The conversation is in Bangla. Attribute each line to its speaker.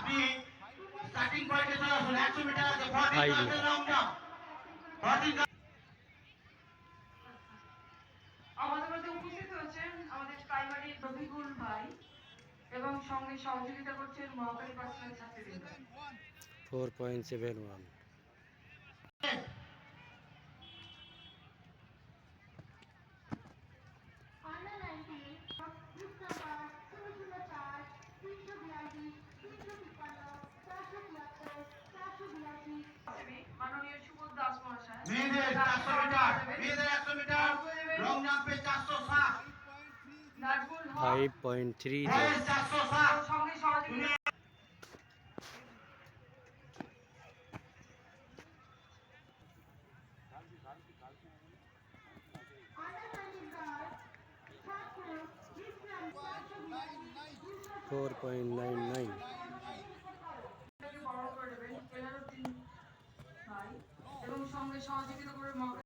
Speaker 1: আপনি স্টার্টিং পয়েন্টে চলে আসুন 100 মিটার আগে 14 ক্লাসের রাউন্ড আপ 14
Speaker 2: আমাদের মধ্যে উপস্থিত হয়েছেন আমাদের প্রাইমারি রবিকুল ভাই এবং সঙ্গে সহযোগিতা করছেন মহাকালী পাঠশালার ছাত্রীবৃন্দ
Speaker 3: 4.71
Speaker 2: মাননীয় সুবোধ দাস মহাশয়
Speaker 1: মেয়েদের 400 মিটার মেয়েদের 100 মিটার লং জাম্পে 460
Speaker 2: নাজমুল হক
Speaker 3: 5.30
Speaker 1: বয়স 460
Speaker 2: সঙ্গে সহযোগিতা
Speaker 3: $4.99
Speaker 2: এবং সঙ্গে সহযোগিতা করে